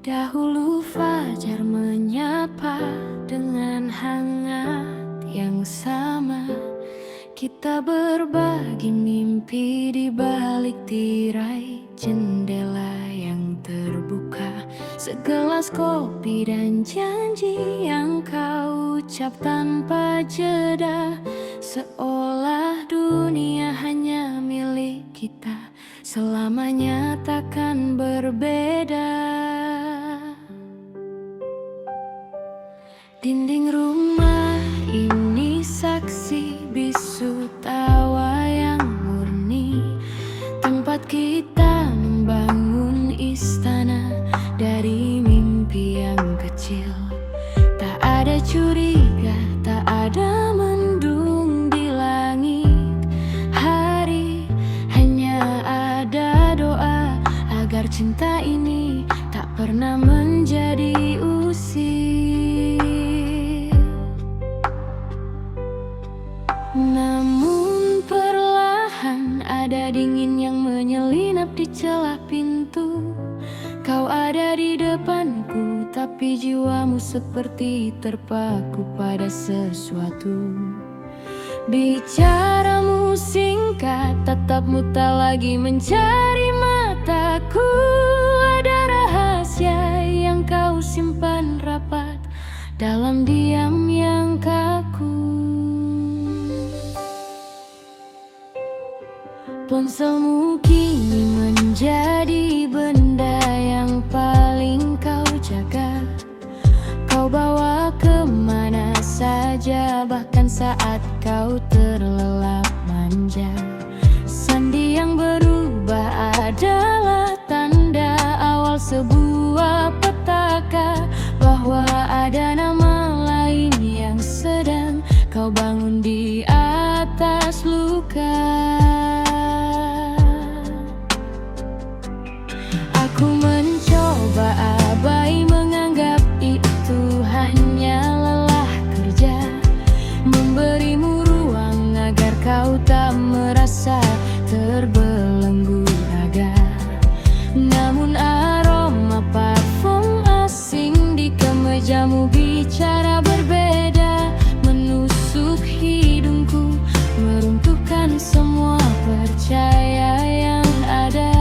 Dahulu fajar menyapa dengan hangat yang sama. Kita berbagi mimpi di balik tirai jendela yang terbuka. Segelas kopi dan janji yang kau ucap tanpa jeda, seolah dunia hanya milik kita, selamanya takkan berbeda. Dinding rumah ini saksi bisu tawa yang murni, tempat kita membangun istana dari mimpi yang kecil. Tak ada curiga, tak ada mendung di langit hari, hanya ada doa agar cinta ini tak pernah menjadi usir. Namun perlahan ada dingin yang menyelinap di celah pintu. Kau ada di depanku, tapi jiwamu seperti terpaku pada sesuatu. Bicaramu singkat, tatapmu tak lagi mencari mataku. Ada rahasia yang kau simpan rapat dalam diam yang kaku. Ponselmu kini menjadi benda yang paling kau jaga. Kau bawa kemana saja, bahkan saat kau terlelap manja. Sandi yang berubah adalah tanda awal sebuah petaka, bahwa ada nama lain yang sedang kau bangun di atas luka. Aku mencoba abai, menganggap itu hanya lelah kerja, memberimu ruang agar kau tak merasa terbelenggu raga. Namun aroma parfum asing di kemejamu bicara berbeda, menusuk hidungku, meruntuhkan semua percaya yang ada.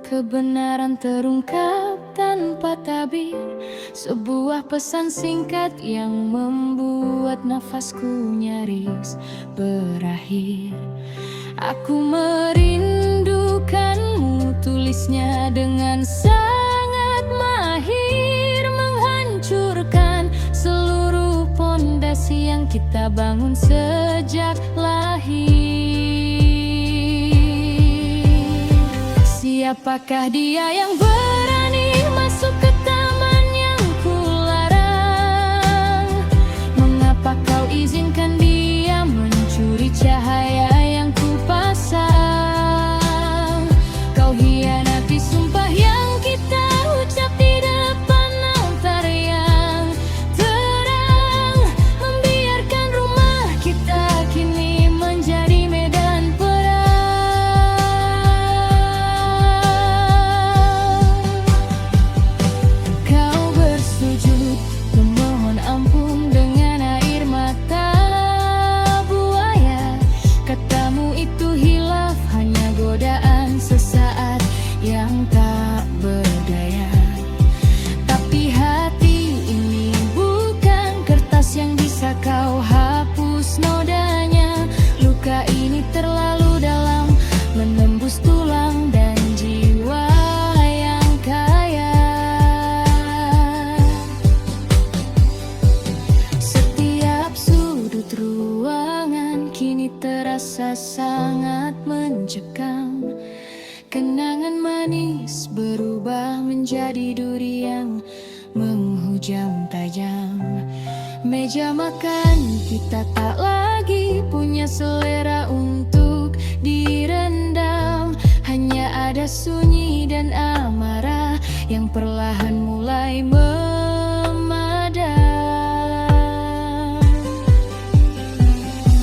Kebenaran terungkap tanpa tabir, sebuah pesan singkat yang membuat nafasku nyaris berakhir. Aku merindukanmu, tulisnya dengan sangat mahir, menghancurkan seluruh pondasi yang kita bangun sejak lahir. Siapakah dia yang berani masuk ke taman yang kularang? Mengapa kau izinkan dia mencuri cahaya yang kupasang? Kau hianati sumpah yang kita ucap di depan altar yang terang, membiarkan rumah kita kini menjadi medan perang. Sesaat yang tak berdaya, tapi hati ini bukan kertas yang bisa kau hapus nodanya. Luka ini terlalu dalam, menembus tulang dan jiwa yang kaya. Setiap sudut ruangan kini terasa sangat mencekam. Kenangan manis berubah menjadi duri yang menghujam tajam. Meja makan kita tak lagi punya selera untuk direndam. Hanya ada sunyi dan amarah yang perlahan mulai memadam.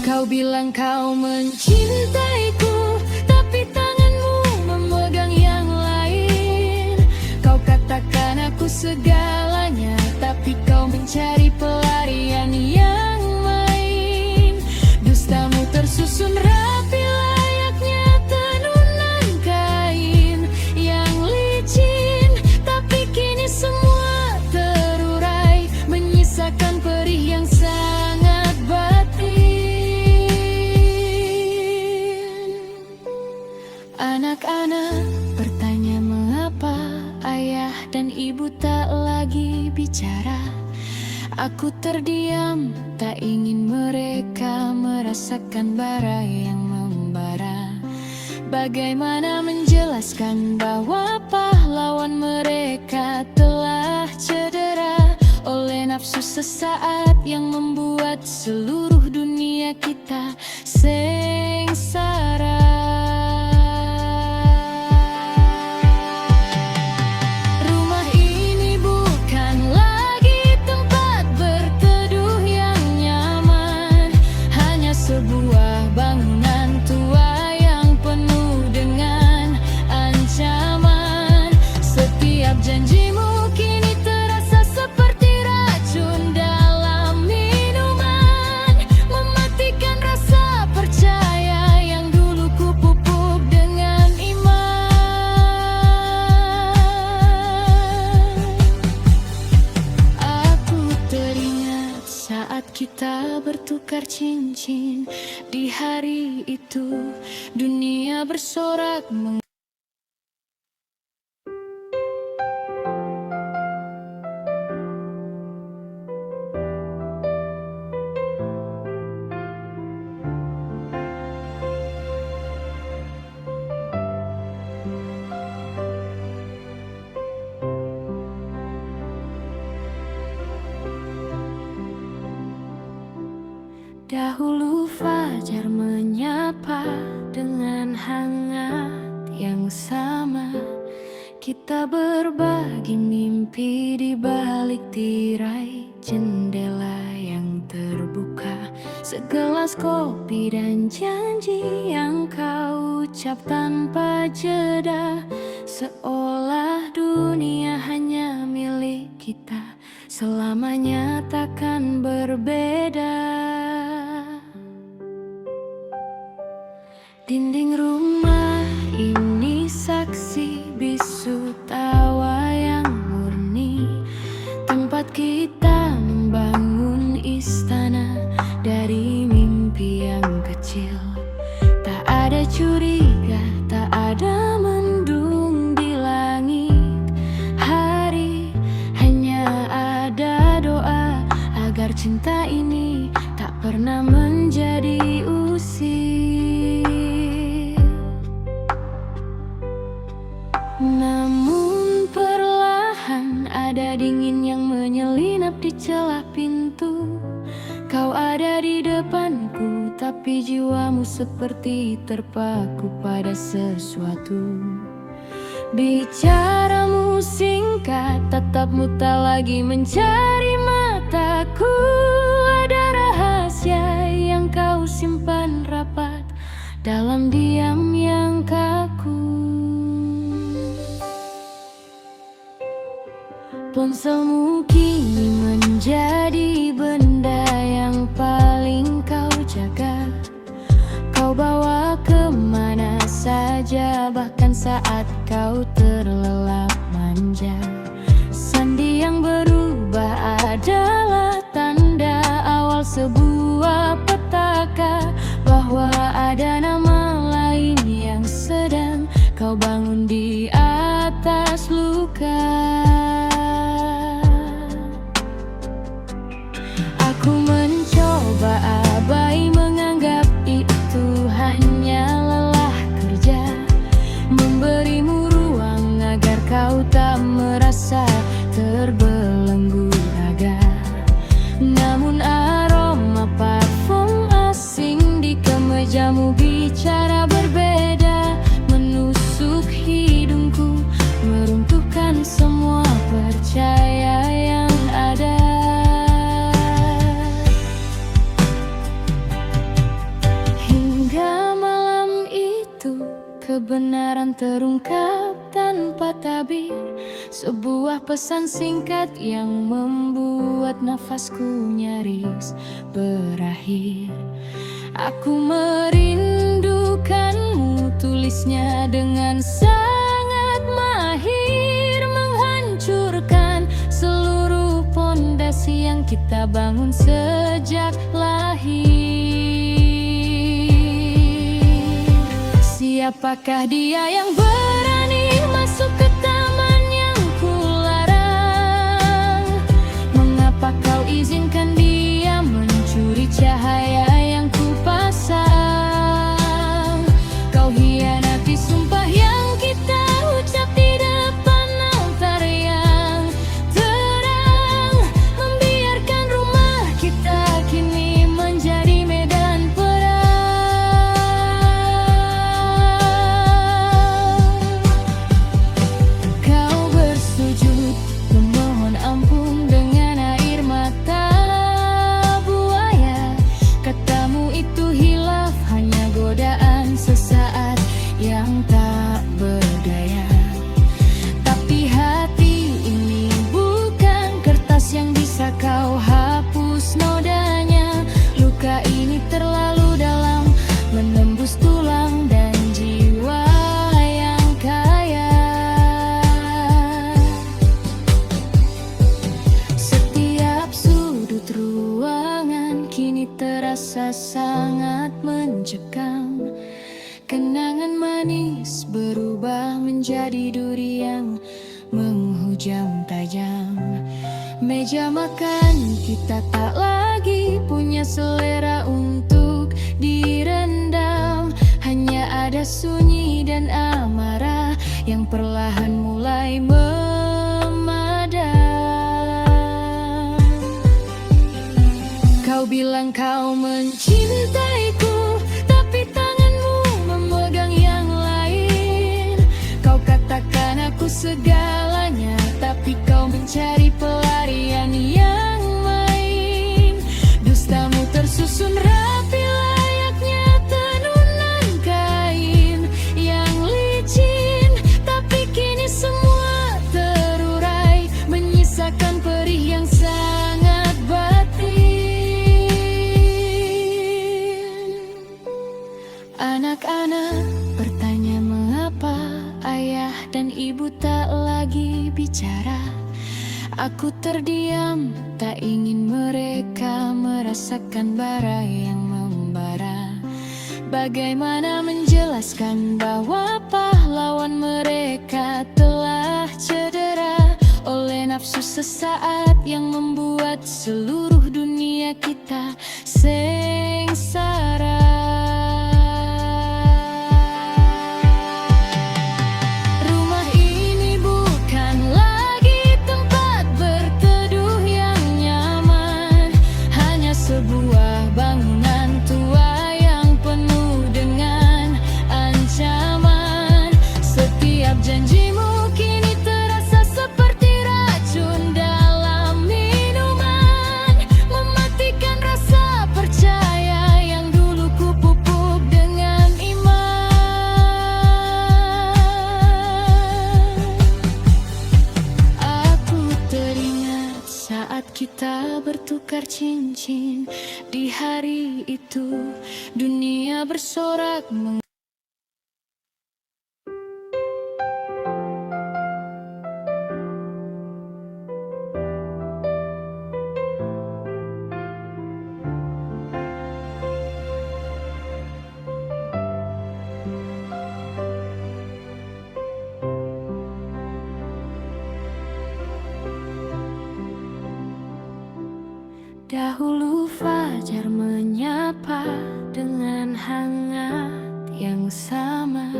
Kau bilang kau mencintaiku, tapi tanganmu memegang yang lain. Kau katakan aku segalanya, tapi kau mencari pelarian yang main. Dustamu tersusun rapi layaknya tenunan kain yang licin, tapi kini semua terurai, menyisakan perih yang sangat batin. Anak-anak bertanya mengapa ayah dan ibu tak lagi bicara. Aku terdiam, tak ingin mereka merasakan bara yang membara. Bagaimana menjelaskan bahwa pahlawan mereka telah cedera oleh nafsu sesaat yang membuat seluruh dunia kita sengsara. Rumah ini bukan lagi tempat berteduh yang nyaman, hanya sebuah bangunan tua yang penuh dengan ancaman. Setiap janjimu kini terasa seperti racun dalam minuman, mematikan rasa percaya yang dulu kupupuk dengan iman. Aku teringat saat kita bertukar cincin. Di hari itu dunia bersorak dahulu. Fajar menyapa dengan hangat yang sama. Kita berbagi mimpi di balik tirai jendela yang terbuka. Segelas kopi dan janji yang kau ucap tanpa jeda, seolah dunia hanya milik kita, selamanya takkan berbeda. Dinding rumah ini saksi bisu tawa yang murni, tempat kita membangun istana dari mimpi yang kecil. Tak ada curiga, tak ada mendung di langit hari, hanya ada doa agar cinta ini tak pernah menjadi usir. Namun perlahan ada dingin yang menyelinap di celah pintu. Kau ada di depanku, tapi jiwamu seperti terpaku pada sesuatu. Bicaramu singkat, tatapmu tak lagi mencari mataku. Ada rahasia yang kau simpan rapat dalam diam yang kaku. Ponselmu kini menjadi benda yang paling kau jaga. Kau bawa kemana saja, bahkan saat kau terlelap manja. Sandi yang berubah adalah tanda awal sebuah petaka, bahwa ada nama lain yang sedang kau bangun di atas luka. Aku mencoba abai, menganggap itu hanya lelah kerja, memberimu ruang agar kau tak merasa terbelenggu raga. Namun aroma kebenaran terungkap tanpa tabir. Sebuah pesan singkat yang membuat nafasku nyaris berakhir. Aku merindukanmu, tulisnya dengan sangat mahir, menghancurkan seluruh pondasi yang kita bangun sejak lahir. Siapakah dia yang berani masuk ke taman yang kularang? Mengapa kau izinkan dia mencuri cahaya yang kupasang? Kau hianati sumpah yang kita ucap di depan altar yang terang, membiarkan rumah kita kini menjadi medan perang. Kau bersujud memohon ampun dengan air mata buaya. Katamu itu hilaf, hanya godaan sesaat yang tak berdaya. Tapi hati ini bukan kertas yang bisa kau hapus nodanya. Luka ini terlalu dalam, menembus tulang dan jiwa yang kaya. Setiap sudut ruangan kini terasa sangat mencekam. Kenangan manis berubah menjadi duri yang menghujam tajam. Meja makan kita tak lagi punya selera untuk direndam. Hanya ada sunyi dan amarah yang perlahan mulai memadam. Kau bilang kau mencintaiku, tapi tanganmu memegang yang lain. Kau katakan aku segalanya, tapi kau mencari pelarian yang main. Dustamu tersusun rapi layaknya tenunan kain yang licin, tapi kini semua terurai, menyisakan perih yang sangat batin. Anak-anak bertanya mengapa ayah dan ibu tak lagi bicara. Aku terdiam, tak ingin mereka merasakan bara yang membara. Bagaimana menjelaskan bahwa pahlawan mereka telah cedera oleh nafsu sesaat yang membuat seluruh dunia kita sengsara. Rumah ini bukan lagi tempat berteduh yang nyaman, hanya sebuah bangunan tua yang penuh dengan ancaman. Setiap janjimu kini terasa seperti racun dalam minuman, mematikan rasa percaya yang dulu kupupuk dengan iman. Aku teringat saat kita bertukar cincin. Di hari itu dunia bersorak dahulu. Fajar menyapa dengan hangat yang sama.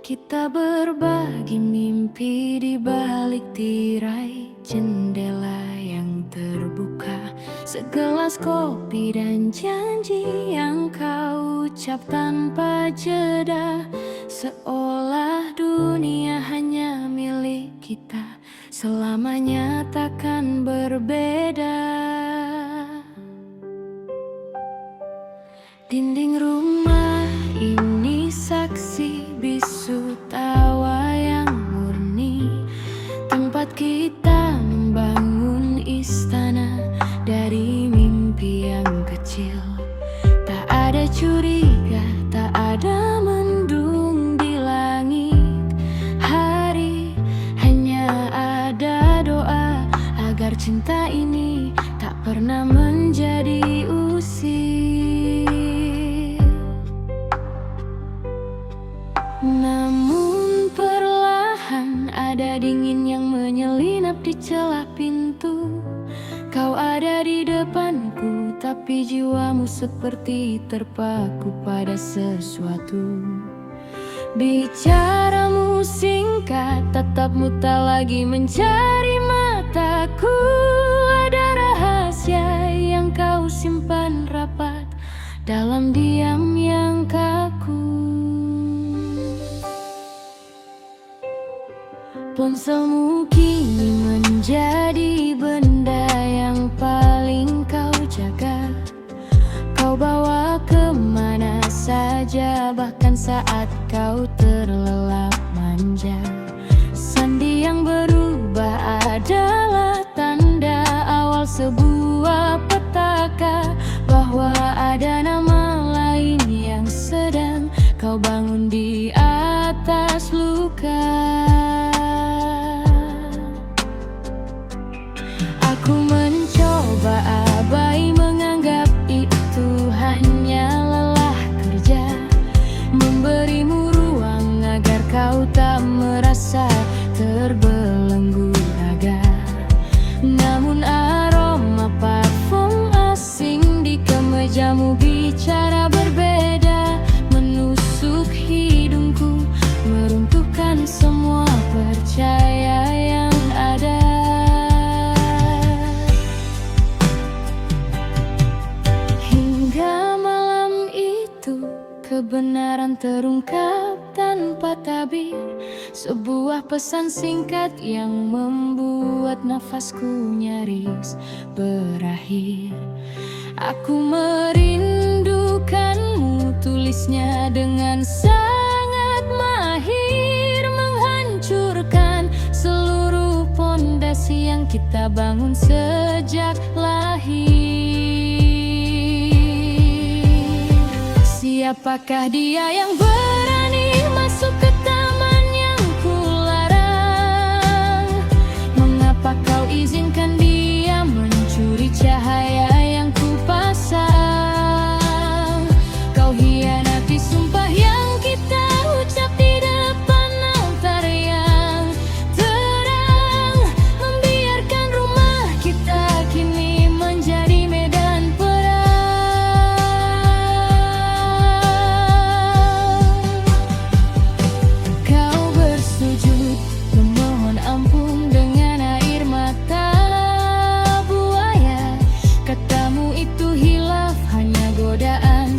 Kita berbagi mimpi di balik tirai jendela yang terbuka. Segelas kopi dan janji yang kau ucap tanpa jeda, seolah dunia hanya milik kita, selamanya takkan berbeda. Dinding rumah ini saksi bisu tapi jiwamu seperti terpaku pada sesuatu. Bicaramu singkat, tatapmu tak lagi mencari mataku. Ada rahasia yang kau simpan rapat dalam diam yang kaku. Ponselmu kini menjadi benda yang paling kau jaga. Kau bawa kemana saja, bahkan saat kau terlelap manja. Sandi yang berubah adalah tanda awal sebuah petaka, bahwa ada nama lain yang sedang kau bangun di atas luka. Aku mencoba abai, menganggap itu hanya lelah kerja, memberimu ruang agar kau tak merasa terbelenggu raga. Namun aroma parfum asing di kemejamu bicara berbeda, menusuk hidungku, meruntuhkan semua percaya yang ada. Kebenaran terungkap tanpa tabir, sebuah pesan singkat yang membuat nafasku nyaris berakhir. Aku merindukanmu, tulisnya dengan sangat mahir, menghancurkan seluruh pondasi yang kita bangun sejak lahir. Siapakah dia yang berani masuk ke taman yang kularang? Mengapa kau izinkan dia mencuri cahaya yang kupasang? Kau hianati sumpah yang kita ucap di depan altar yang terang, membiarkan rumah kita kini menjadi medan perang.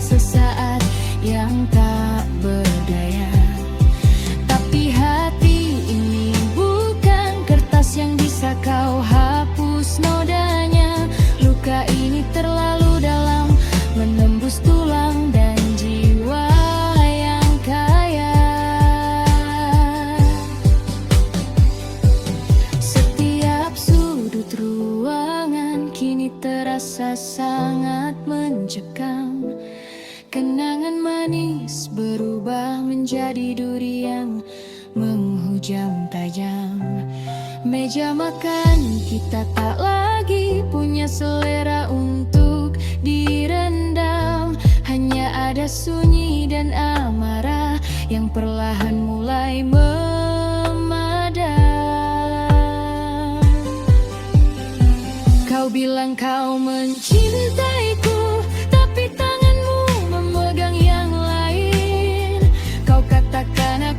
Sesaat yang tak berdaya, tapi hati ini bukan kertas yang bisa kau hapus nodanya. Luka ini terlalu dalam, menembus tulang dan jiwa yang kaya. Setiap sudut ruangan kini terasa sangat mencekam. Kenangan manis berubah menjadi duri yang menghujam tajam. Meja makan kita tak lagi punya selera untuk direndam. Hanya ada sunyi dan amarah yang perlahan mulai memadam. Kau bilang kau mencintaiku, tapi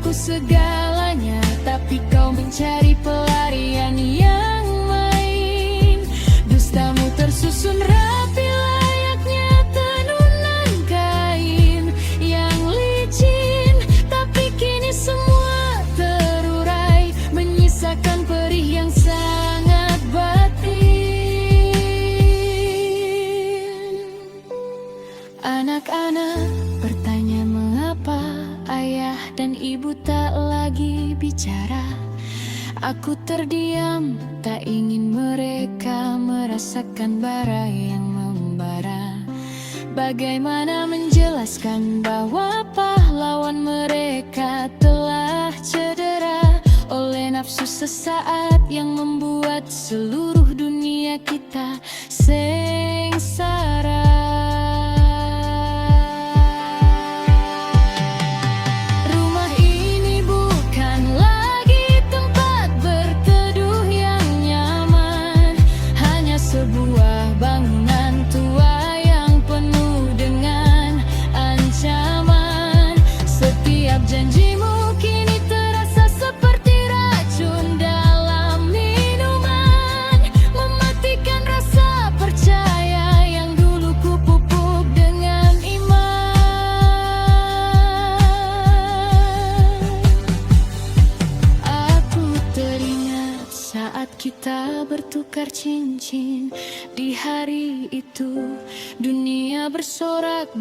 aku segalanya, tapi kau mencari pelarian yang main. Dustamu tersusun rapi layaknya tenunan kain yang licin, tapi kini semua terurai, menyisakan perih yang sangat batin. Anak-anak bertanya mengapa ayah dan ibu tak lagi bicara. Aku terdiam, tak ingin mereka merasakan bara yang membara. Bagaimana menjelaskan bahwa pahlawan mereka telah cedera oleh nafsu sesaat yang membuat seluruh dunia kita sengsara. Sebuah bangunan tua yang dunia bersorak.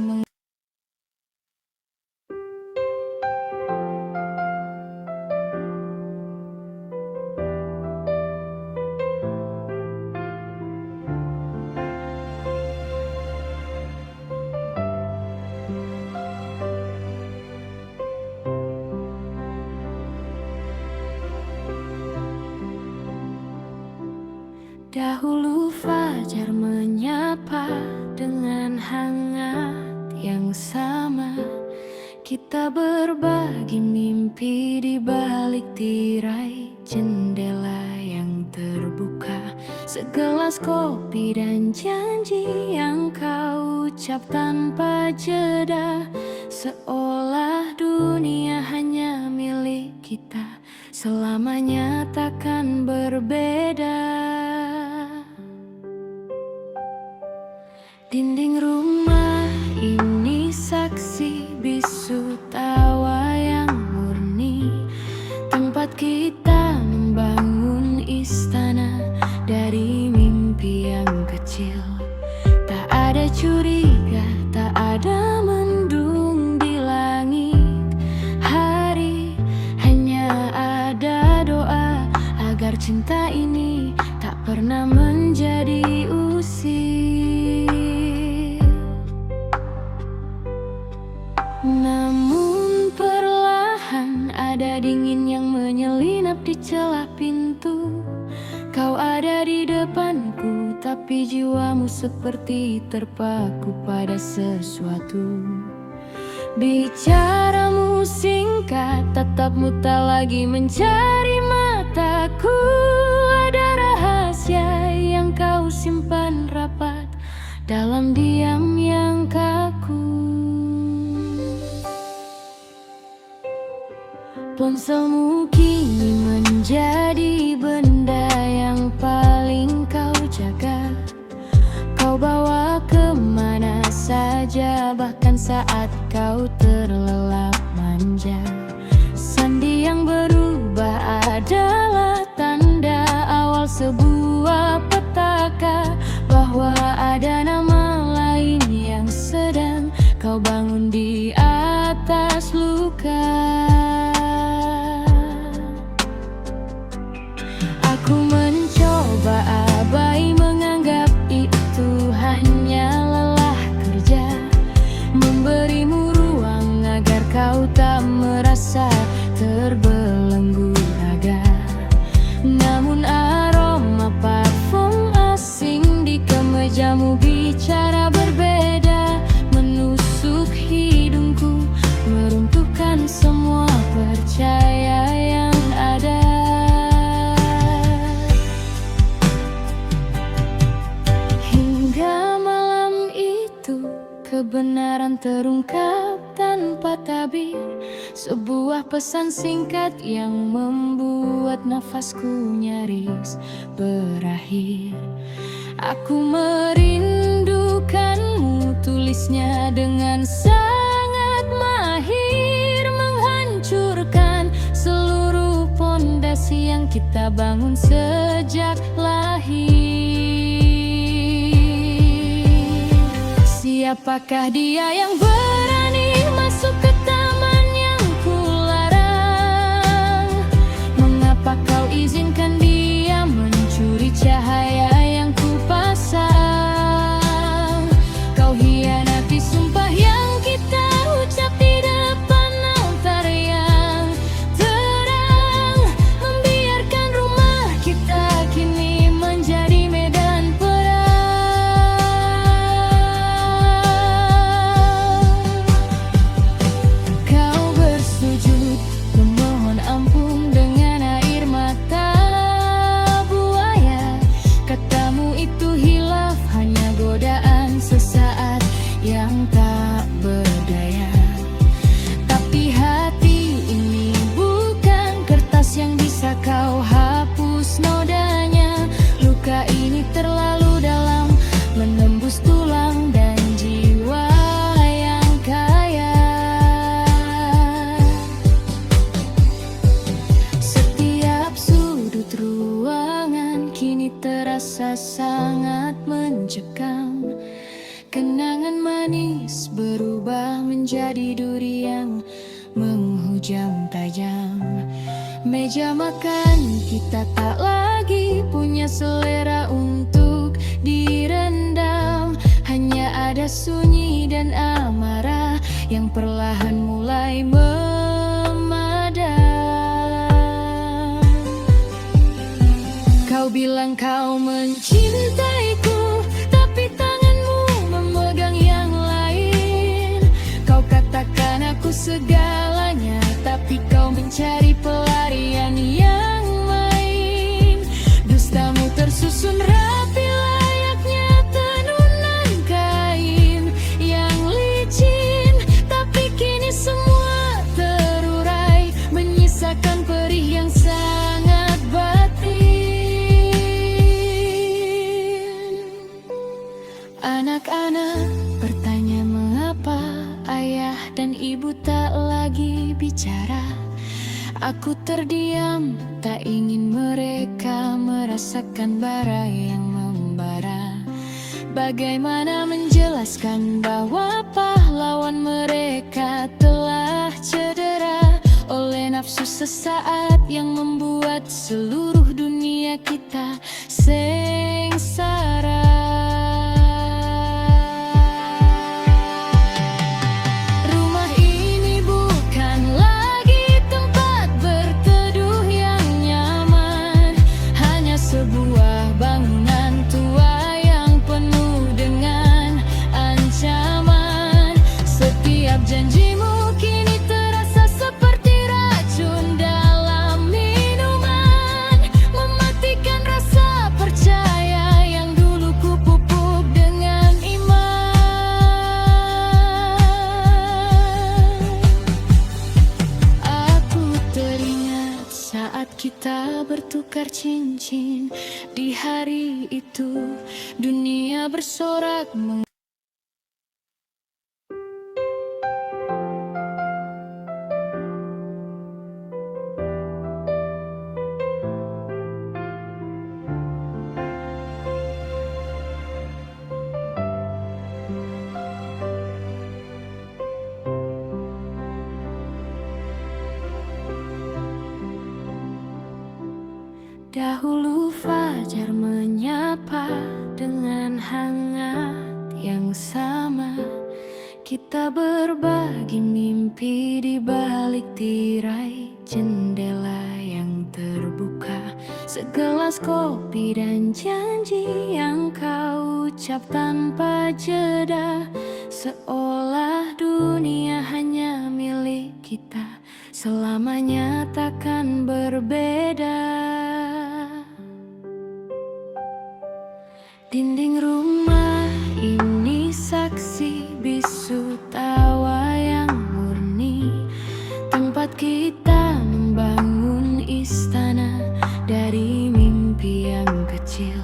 Dahulu fajar menyapa dengan hangat yang sama. Kita berbagi mimpi di balik tirai jendela yang terbuka. Segelas kopi dan janji yang kau ucap tanpa jeda. Seolah dunia hanya milik kita, selamanya takkan berbeda. Dinding rumah ini saksi bisu tawa yang murni, tempat kita membangun istana dari mimpi yang kecil. Tak ada curiga, tak ada mendung di langit hari, hanya ada doa agar cinta ini tak pernah menjadi usir. Namun perlahan ada dingin yang menyelinap di celah pintu. Kau ada di depanku, tapi jiwamu seperti terpaku pada sesuatu. Bicaramu singkat, tatapmu tak lagi mencari mataku. Ada rahasia yang kau simpan rapat dalam diam yang kaku. Ponselmu kini menjadi benda yang paling kau jaga. Kau bawa kemana saja, bahkan saat kau terlelap manja. Sandi yang berubah adalah tanda awal sebuah petaka, bahwa ada nama lain yang sedang kau bangun di atas luka. Aku mencoba abai, menganggap itu hanya lelah kerja, memberimu ruang agar kau tak merasa terbelenggu raga. Namun aroma parfum asing di kemejamu bicara berbeda, menusuk hidungku, meruntuhkan semua percaya yang ada. Kebenaran terungkap tanpa tabir, sebuah pesan singkat yang membuat nafasku nyaris berakhir. Aku merindukanmu, tulisnya dengan sangat mahir, menghancurkan seluruh pondasi yang kita bangun sejak lahir. Siapakah dia yang berani masuk ke taman yang kularang? Mengapa kau izinkan dia mencuri cahaya yang kupasang? Kau hianati sumpah yang kita ucap di depan altar yang terang, membiarkan rumah kita kini menjadi medan perang. manis berubah menjadi duri yang menghujam tajam. Meja makan kita tak lagi punya selera untuk direndam. Hanya ada sunyi dan amarah yang perlahan mulai memadam. Kau bilang kau mencintaiku, tapi tanganmu memegang yang lain. Kau katakan aku segalanya, tapi kau mencari pelarian yang main. Dustamu tersusun rapi layaknya tenunan kain yang licin, tapi kini semua terurai, menyisakan perih yang sangat batin. Anak-anak bertanya mengapa ayah dan ibu tak lagi bicara. Aku terdiam, tak ingin mereka merasakan bara yang membara. Bagaimana menjelaskan bahwa pahlawan mereka telah cedera oleh nafsu sesaat yang membuat seluruh dunia kita sengsara. Sebuah bangunan tua yang penuh dengan ancaman. Setiap janjimu kini terasa seperti racun dalam minuman, mematikan rasa percaya yang dulu ku pupuk dengan iman. Aku teringat saat kita bertukar cincin. Di hari itu dunia bersorak dahulu. Fajar menyapa dengan hangat yang sama. Kita berbagi mimpi di balik tirai jendela yang terbuka. Segelas kopi dan janji yang kau ucap tanpa jeda, seolah dunia hanya milik kita, selamanya takkan berbeda. Dinding rumah ini saksi bisu tawa yang murni, tempat kita membangun istana dari mimpi yang kecil.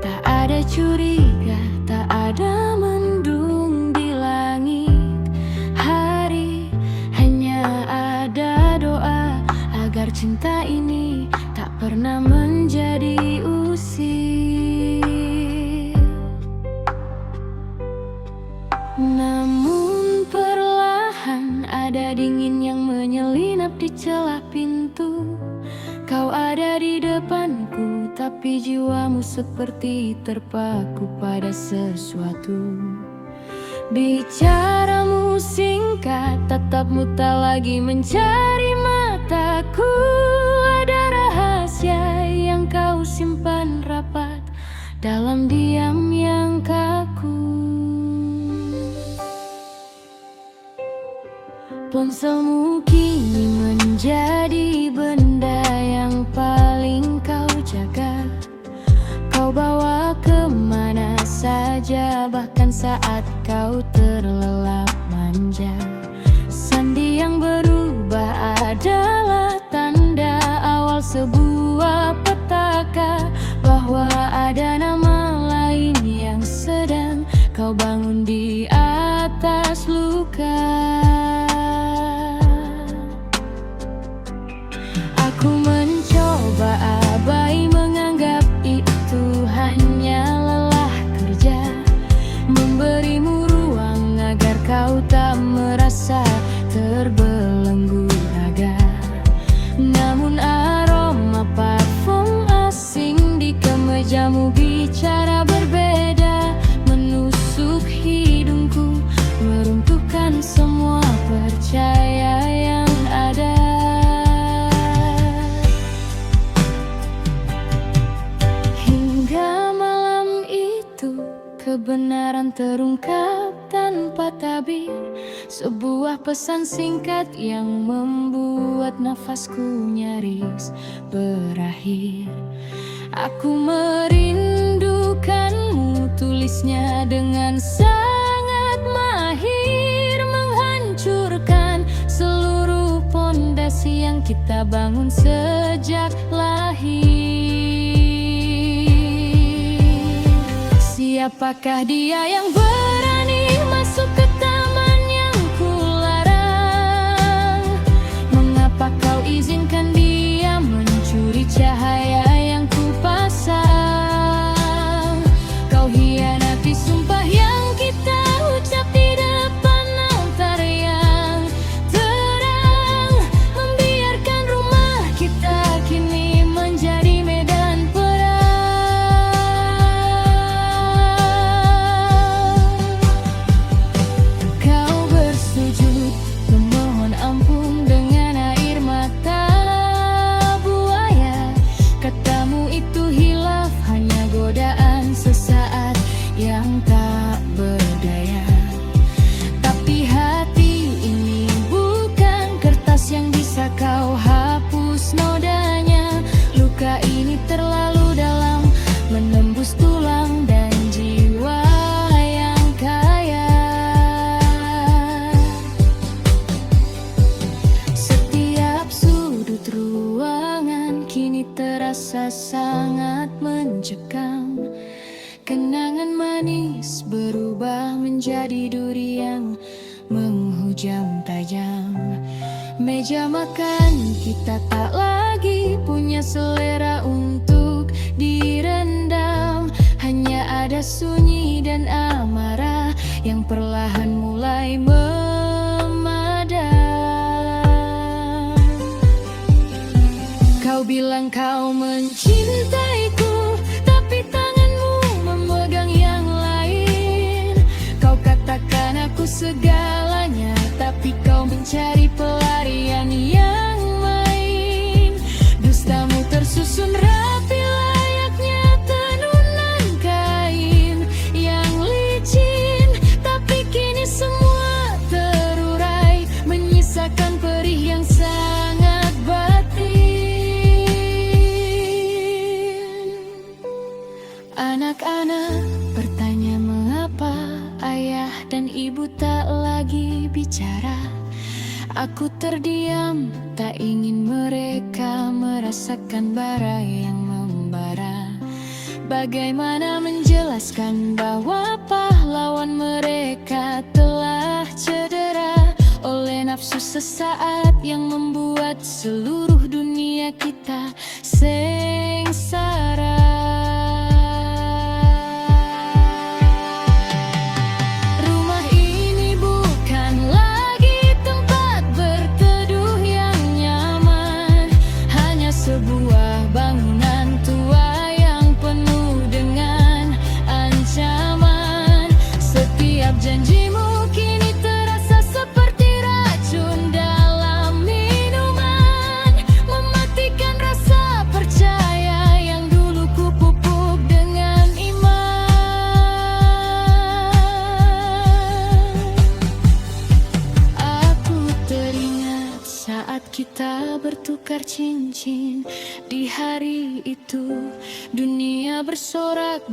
Tak ada curiga, tak ada mendung di langit hari, hanya ada doa agar cinta ini tak pernah menjadi usir. Namun perlahan ada dingin yang menyelinap di celah pintu. Kau ada di depanku, tapi jiwamu seperti terpaku pada sesuatu. Bicaramu singkat, tatapmu tak lagi mencari mataku. Ada rahasia yang kau simpan rapat dalam diam yang kaku. Ponselmu kini menjadi benda yang paling kau jaga. Kau bawa kemana saja, bahkan saat kau terlelap manja. Sandi yang berubah adalah tanda awal sebuah petaka, bahwa ada nama lain yang sedang kau bangun di atas luka. Aku mencoba abai, menganggap itu hanya lelah kerja, memberimu ruang kau tak merasa terbelenggu raga. Namun aroma parfum asing di kemejamu bicara berbeda, menusuk hidungku, meruntuhkan semua percaya yang ada. Hingga malam itu kebenaran terungkap tanpa tabir, sebuah pesan singkat yang membuat nafasku nyaris berakhir. Aku merindukanmu, tulisnya dengan sangat mahir, menghancurkan seluruh pondasi yang kita bangun sejak lahir. Siapakah dia yang berani masuk ke taman yang kularang? Mengapa kau izinkan dia mencuri cahaya yang kupasang? Kau hianati sumpah yang kita ucap di depan altar yang terang, membiarkan rumah kita kini menjadi medan perang. Kau bersujud memohon ampun dengan air mata buaya. Katamu itu hilaf, hanya godaan sesaat yang tak berdaya. Tapi hati ini bukan kertas yang bisa kau hapus nodanya. Luka ini terlalu dalam, menembus tulang dan jiwa yang kaya. Setiap sudut ruangan kini terasa sangat mencekam. Kenangan manis berubah menjadi duri yang menghujam tajam. Meja makan kita tak lagi punya selera untuk direndam. Hanya ada sunyi dan amarah yang perlahan mulai memadam. Kau bilang kau mencintaiku, tapi tanganmu memegang yang lain. Kau katakan aku segalanya, tapi kau mencari pelarian yang main. Dustamu tersusun rapi layaknya tenunan kain yang licin, tapi kini semua terurai, menyisakan perih yang sangat batin. Anak-anak bertanya mengapa ayah dan ibu tak lagi bicara. Aku terdiam, tak ingin mereka merasakan bara yang membara. Bagaimana menjelaskan bahwa pahlawan mereka telah cedera oleh nafsu sesaat yang membuat seluruh dunia kita sengsara. Sebuah bangunan tua yang penuh dengan ancaman. Setiap janjimu kini terasa seperti racun dalam minuman, mematikan rasa percaya yang dulu ku pupuk dengan iman. Aku teringat saat kita bertukar cincin. Di hari itu dunia bersorak